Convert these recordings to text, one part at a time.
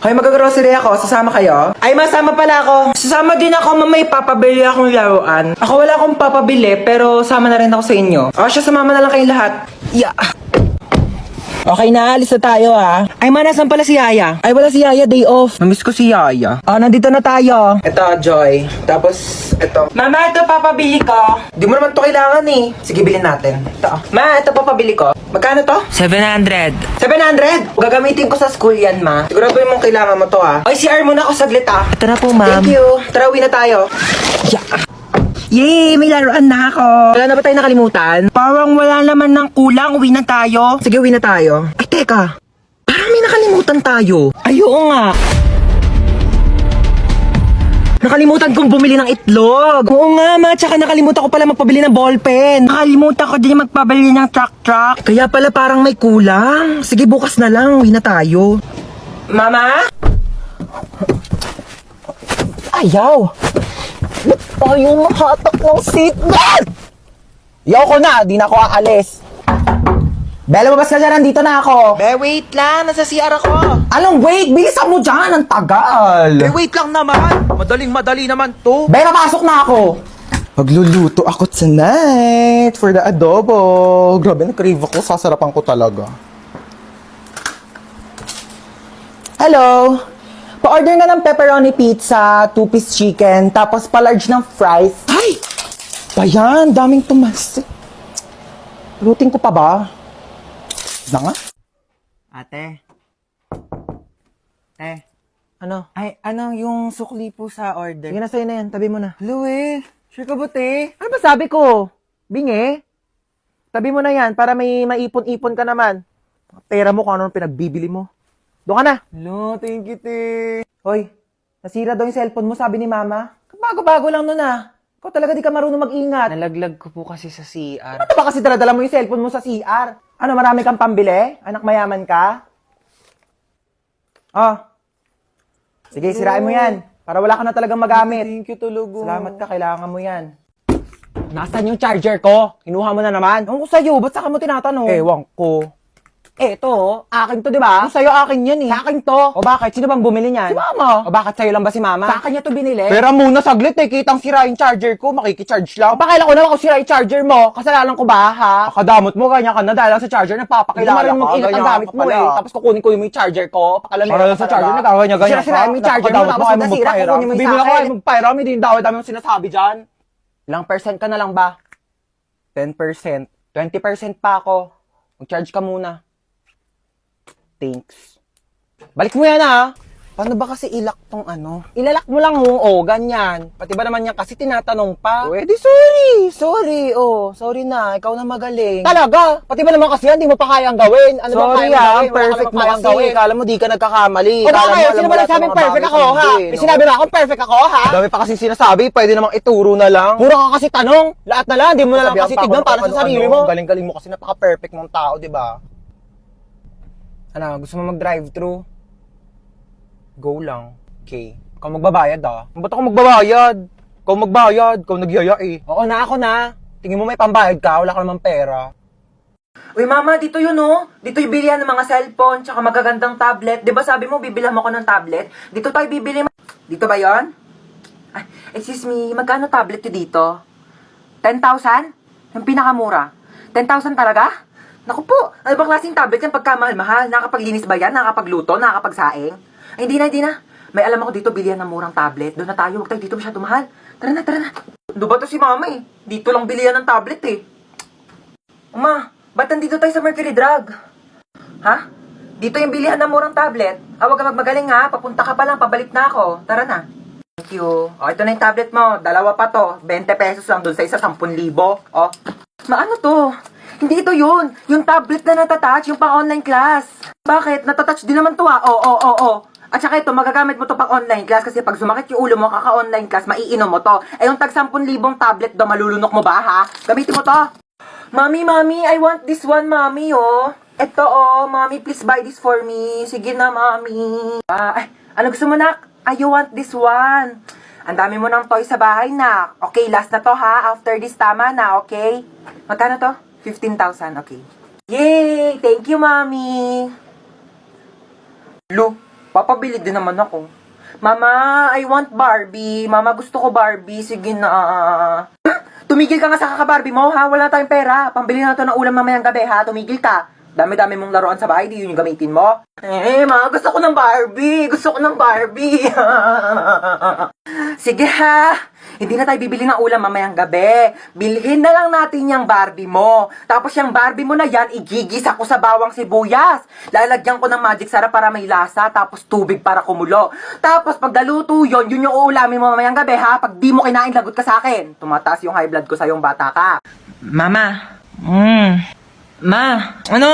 Hoy, mag-grocery ako. Sasama kayo? Ay, masama pala ako. Sasama din ako, may papabili akong laruan. Ako wala akong papabili, pero sama na rin ako sa inyo. O, siya, sumama na lang kayong lahat. Yeah. Okay na, alis na tayo Ay, nasan pala si Yaya? Ay, wala si Yaya, day off. Namiss ko si Yaya. Nandito na tayo. Ito, Joy. Tapos, ito. Mama, ito papabili ko. Di mo naman to kailangan eh. Sige, bilhin natin. Ito. Ma, ito papabili ko. Magkano to? 700. 700? Gagamitin ko sa school yan, ma. Sigurado mong kailangan mo to Ay, CR muna ako saglit Ito na po, ma'am. Thank you. Tara, uwi na tayo. Yeah. Yay! May laruan na ako! Wala na ba tayo nakalimutan? Parang wala naman ng kulang. Uwi na tayo. Sige, uwi na tayo. Ay, teka. Parang may nakalimutan tayo. Ay, oo nga. Nakalimutan kong bumili ng itlog. Oo nga, ma. Tsaka nakalimutan ko pala magpabili ng ballpen. Nakalimutan ko din magpabili ng truck. Kaya pala parang may kulang. Sige, bukas na lang. Uwi na tayo. Mama? Ayaw! Tayo mahatak ng seatbelt! Yaw ko na, di na ako aalis. Bella, mabas ka dyan, nandito na ako. Be, wait lang, nasa CR ako. Anong wait? Bilisan mo dyan, ang tagal. Be, wait lang naman. Madaling-madali naman to. Be, napasok na ako. Magluluto ako tonight for the adobo. Grabe, na-crave ako, sasarapan ko talaga. Hello? Pa-order nga ng pepperoni pizza, 2-piece chicken, tapos pa-large ng fries. Ay! Bayan, daming tumas. Luting ko pa ba? Na nga? Ate. Ano? Ay, yung sukli po sa order. Sige na, sa'yo na yan. Tabi mo na. Hello sure ka buti? Ano ba sabi ko? Bingi? Tabi mo na yan para may maipon-ipon ka naman. Pera mo kung ano pinagbibili mo. Doon ka na. Hello, thank you, te. Hoy, nasira daw yung cellphone mo, sabi ni mama. Bago-bago lang nun Ikaw talaga di ka marunong mag-ingat. Nalaglag ko po kasi sa CR. Ano ba kasi dala mo yung cellphone mo sa CR? Ano, marami kang pambili? Anak mayaman ka? Sige, sirain mo yan. Para wala ka na talagang magamit. Thank you, Tulugo. Salamat ka, kailangan mo yan. Nasaan yung charger ko? Kinuha mo na naman? Ang ko sa'yo, ba't saka mo tinatanong? Ewan ko. Ito, akin to, di ba? Sa'yo akin yan Sa akin to. O bakit? Sino bang bumili niyan? Si mama. O bakit sa'yo lang ba si mama? Sa akin niya to binili. Pero muna saglit kitang sira yung charger ko, makikicharge lang. Pakailan ko naman kung sira yung charger mo. Kasalanan ko ba, ha? Kadamot mo, ganyan ka na dahil lang sa charger, nagpapakilala ka. Mag-ingat ang gamit mo Tapos kukunin ko yung charger ko. Pakalamera ka lang sa charger, nagkaganyan ka. Sira-sira yung charger mo, tapos nasira, kukunin mo yung sa akin. Magpairam, hindi yung dami mong sinasabi dyan. Ilang percent ka na lang ba? 10%. 20% pa ako. Mag-charge ka muna. Thanks. Balik mo yan Paano ba kasi ilak tong Ilalak mo lang ganyan. Pati ba naman yan kasi tinatanong pa? Di sorry. Sorry na. Ikaw na magaling. Talaga? Pati ba naman kasi yan, di mo pa kayang gawin? Ano sorry ba kayang gawin? Perfect mo kasi. Kala mo di ka nagkakamali. O bakit? Sino ba nagsabing perfect ako, ha? May sinabi ba akong perfect ako, ha? Dami pa kasi sinasabi, pwede namang ituro na lang. Puro ka kasi tanong. Lahat na lang, di mo na lang kasi tignan para sa sarili mo. Galing-galing mo kasi napaka-perfect mong tao, di ba? Gusto mo mag-drive-thru? Go lang. Okay. Ikaw magbabayad Ba't ako magbabayad? Ikaw magbayad. Ikaw nagyaya Oo na, ako na. Tingin mo may pambayad ka, wala ka namang pera. Uy mama, dito yun Dito yung bilihan ng mga cellphone, tsaka magagandang tablet. Diba sabi mo, bibilhan mo ko ng tablet? Dito tayo bibili. Dito ba yon? Ay, excuse me, magkano tablet yun dito? 10,000? Yung pinakamura. 10,000 talaga? Naku po, ano bang klaseng tablet yan pagkamahal-mahal? Nakakapaglinis ba yan? Nakakapagluto? Nakakapagsaing? Ay, hindi na. May alam ako dito, bilihan ng murang tablet. Doon na tayo, huwag tayo dito masyado mahal. Tara na. Doon ba to si mama Dito lang bilihan ng tablet Uma, ba't nandito tayo sa Mercury Drug? Ha? Dito yung bilihan ng murang tablet. Huwag ka magmagaling papunta ka pa lang, pabalik na ako. Tara na. Thank you. Ito na yung tablet mo. Dalawa pa to. 20 pesos lang doon sa isa, 10,000. Maano to? Hindi ito yun. Yung tablet na natatouch, yung pang-online class. Bakit? Natatouch din naman to Oo. At saka ito, magagamit mo to pang-online class kasi pag sumakit yung ulo mo, kaka-online class, maiinom mo to. Yung tag 10,000 tablet do, malulunok mo ba ha? Gamitin mo to. Mami, I want this one, mami Ito mami, please buy this for me. Sige na, mami. Ano gusto mo, nak? You want this one. Ang dami mo ng toy sa bahay, nak. Okay, last na to ha. After this, tama na, okay? Magkano to? 15,000, okay. Yay! Thank you, mami! Lu, Papabili din naman ako. Mama, I want Barbie. Mama, gusto ko Barbie. Sige na. Tumigil ka nga sa kaka-Barbie mo, ha? Wala tayong pera. Pambili na to ng ulam mamayang gabi, ha? Tumigil ka. Dami-dami mong laruan sa bahay, di yun yung gamitin mo. Ma, gusto ko ng Barbie. Gusto ko ng Barbie. Sige ha. Hindi na tayo bibili ng ulam mamayang gabi. Bilhin na lang natin yung Barbie mo. Tapos yung Barbie mo na yan, igigis ako sa bawang sibuyas. Lalagyan ko ng magic sarap para may lasa, tapos tubig para kumulo. Tapos pag naluto yun, yun yung uulamin mo mamayang gabi ha. Pag di mo kinain, lagot ka sa akin. Tumataas yung high blood ko sa yung bata ka. Mama. Ma, ano?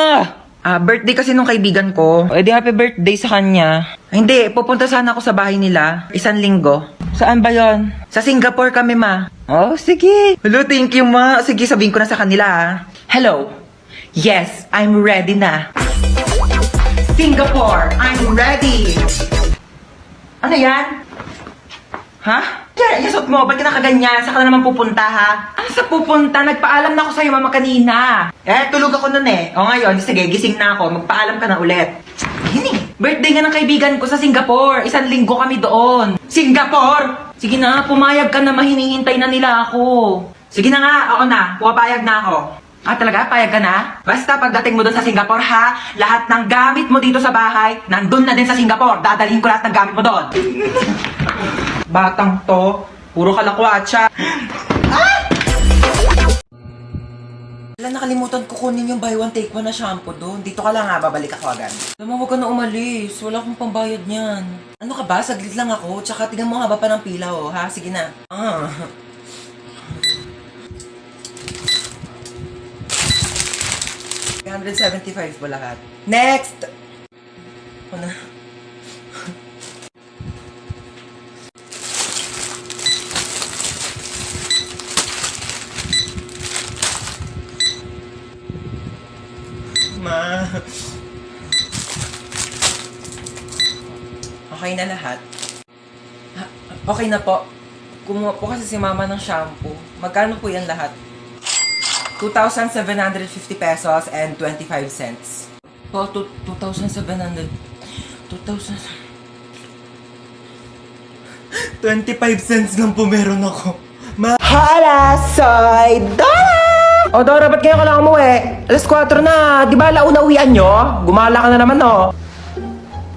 Birthday kasi nung kaibigan ko. Eh di happy birthday sa kanya. Hindi, pupunta sana ako sa bahay nila. 1 linggo. Saan ba yon? Sa Singapore kami, ma. Oh, sige. Hello, thank you, ma. Sige, sabihin ko na sa kanila, ha. Hello. Yes, I'm ready na. Singapore, I'm ready. Ano yan? Ha? Kaya, yasot mo, ba't ka nakaganyan? Saan ka na naman pupunta, ha? Ano sa pupunta? Nagpaalam na ako sa'yo, mama, kanina. Tulog ako nun eh. O ngayon, sige, gising na ako. Magpaalam ka na ulit. Hini, birthday nga ng kaibigan ko sa Singapore. 1 linggo kami doon. Singapore! Sige na, pumayag ka na, mahinihintay na nila ako. Sige na nga, ako na. Pumapayag na ako. Talaga? Payag ka na? Basta pagdating mo doon sa Singapore, ha? Lahat ng gamit mo dito sa bahay, nandun na din sa Singapore. Dadalhin ko lahat ng gamit mo doon. Batang to, puro kalakwatsa. Wala, nakalimutan ko kunin yung buy one take one na shampoo doon. Dito ka lang ha, babalik ako agad. Alam mo, huwag ka na umalis. Wala akong pambayad niyan. Ano ka ba? Saglit lang ako. Tsaka tingnan mo haba pa ng pila, oh, ha? Sige na. 375 ba lahat? Next! Ano? Ma. Okay na lahat? Okay na po. Kumuha po kasi si mama ng shampoo. Magkano po yan lahat? 2,750 pesos and 25 cents. Po, 2,700. 2,000. 25 cents lang po meron ako. Hala, soy Dora! O Dora, ba't kayo ka lang umuwi? 4:00 na. Di ba launa uwian nyo? Gumala ka na naman, no?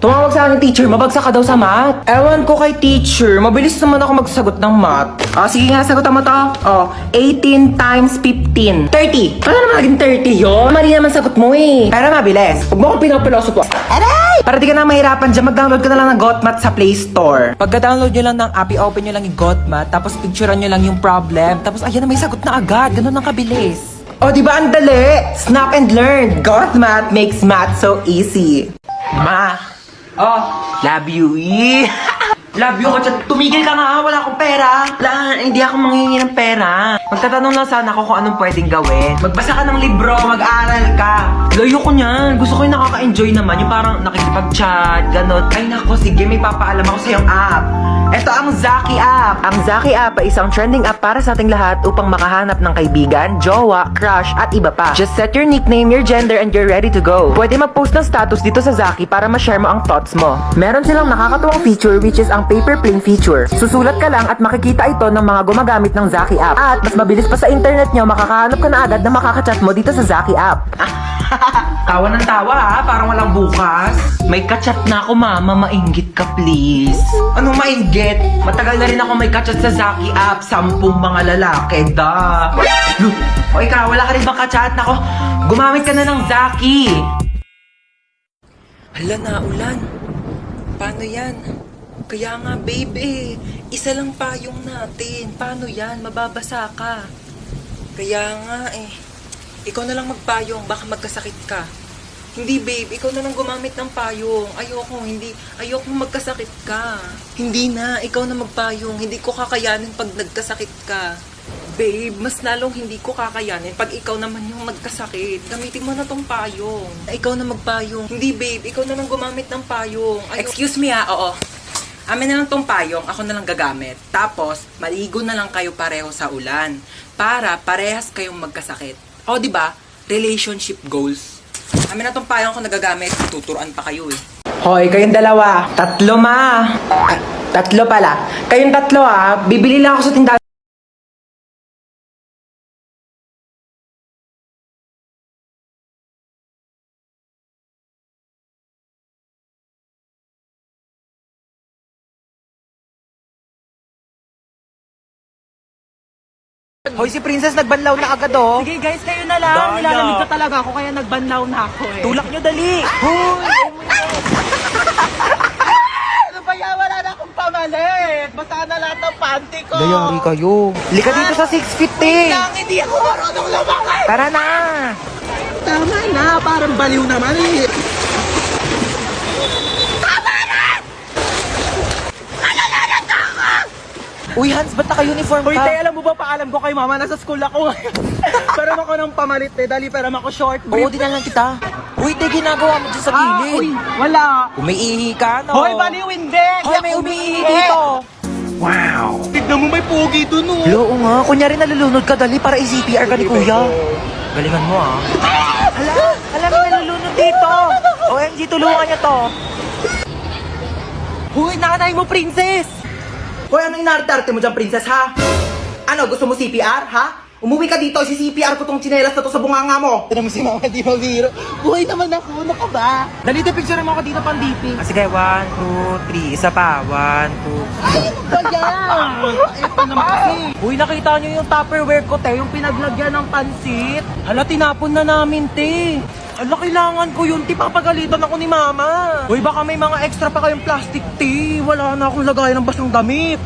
Tumawag sa akin, teacher. Mabagsak ka daw sa math. Ewan ko kay teacher. Mabilis naman ako magsagot ng math. Sige nga, sagutan mo to. 18 times 15. 30. Paano naman naging 30 yun? Mali naman sagot mo eh. Pero mabilis. Huwag mo akong pinapiloso po. Aray! Para di ka na mahirapan dyan, mag-download ka na lang ng GotMath sa Play Store. Pagka-download nyo lang ng app, i-open nyo lang yung GotMath, tapos picturean nyo lang yung problem, tapos ayan na, may sagot na agad. Ganun ang kabilis. Di ba ang dali? Snap and learn. GotMath makes math so easy. Ma. Love you. Love you. Tumigil ka nga, wala akong pera. Hindi ako manghingi ng pera. Magtatanong lang sana ako kung anong pwedeng gawin. Magbasa ka ng libro, mag-aaral ka. Layo ko niyan. Gusto ko yung nakaka-enjoy naman. Yung parang nakikipag-chat, gano'n. Ay nako, sige, may papaalam ako sa yung app. Ito ang Zaki app. Ang Zaki app ay isang trending app para sa ating lahat upang makahanap ng kaibigan, jowa, crush, at iba pa. Just set your nickname, your gender, and you're ready to go. Pwede mag-post ng status dito sa Zaki para ma-share mo ang thoughts mo. Meron silang nakakatuwang feature which is ang paper plane feature. Susulat ka lang at makikita ito ng mga gumagamit ng Zaki app. At mas mabilis pa sa internet nyo, makakahanap ka na agad na makakachat mo dito sa Zaki app. Tawa ng tawa ha, parang walang bukas. May kachat na ako, mama, mainggit ka please. Anong mainggit? Matagal na rin ako may kachat sa Zaki app. 10 mga lalaki, da. O ikaw, wala ka rin bang kachat? Nako, gumamit ka na ng Zaki. Hala na, ulan. Paano yan? Kaya nga, babe, isa lang payong natin. Paano yan? Mababasa ka. Kaya nga, ikaw na lang magpayong, baka magkasakit ka. Hindi, babe, ikaw na lang gumamit ng payong. Ayoko magkasakit ka. Hindi na, ikaw na magpayong. Hindi ko kakayanin pag nagkasakit ka. Babe, mas lalong hindi ko kakayanin pag ikaw naman yung magkasakit. Gamitin mo na tong payong. Ikaw na magpayong. Hindi, babe, ikaw na lang gumamit ng payong. Excuse me oo. Amin na lang tong payong, ako na lang gagamit. Tapos, maligo na lang kayo pareho sa ulan. Para parehas kayong magkasakit. Di ba? Relationship goals. Amin na tong payong ako nagagamit, tuturuan pa kayo eh. Hoy, kayong dalawa. Tatlo, ma. Tatlo pala. Kayong tatlo, bibili lang ako sa tindahan. Hoy, si Princess nagbanlaw na agad, oh. Sige guys, kayo na lang. Daya. Nilalamig na talaga ako kaya nagbanlaw na ako eh. Tulak nyo, dali. Hoy! Ano ba yan? Wala na akong pamalit. Basta na lahat ng panty ko. Dayari kayo. Lika dito sa 6 feet, eh. Lang, hindi ako marunong lumakad. Tara na. Tama na, parang baliw naman eh. Uy, Hans, ba't naka-uniform Hoy, ka? te, alam mo ba, paalam ko kay mama, nasa school ako. Pero ako ng pamalit eh, dali pero ako short Oo, brief. din lang kita. Uy, te, ginagawa mo dyan sa Uy, gilid. wala. Umiihi ka, no? Hoy, baliw hindi. Hoy, may umiihi dito. Tignan mo, may pogi dun oh. Oo nga, kunyari nalulunod ka, dali para i-CPR ka ni kuya. Galingan mo, Hala, may nalulunod dito. OMG, tulungan niyo to. Hoy, nanay mo, princess. Hoy, ano inarte-arte mo dyan, princess, ha? Ano, gusto mo CPR, ha? Umuwi ka dito, si-CPR ko tong tsinelas na to sa bunganga mo. Tignan mo si mama, di mabiro. Buhay naman ako, ano ka ba? Dali, picture mo ako dito pang dipping. Sige, 1, 2, 3, isa pa, 1, 2. Ay, ano ba yan? Ito naman kasi. Uy, nakita niyo yung Tupperware ko, te, yung pinaglagyan ng pansit. Hala, tinapon na namin, te. Hala, kailangan ko yun, te, papagalitan ako ni mama. Uy, baka may mga extra pa kayong plastic, te. Wala na akong lagayan ng basang damit.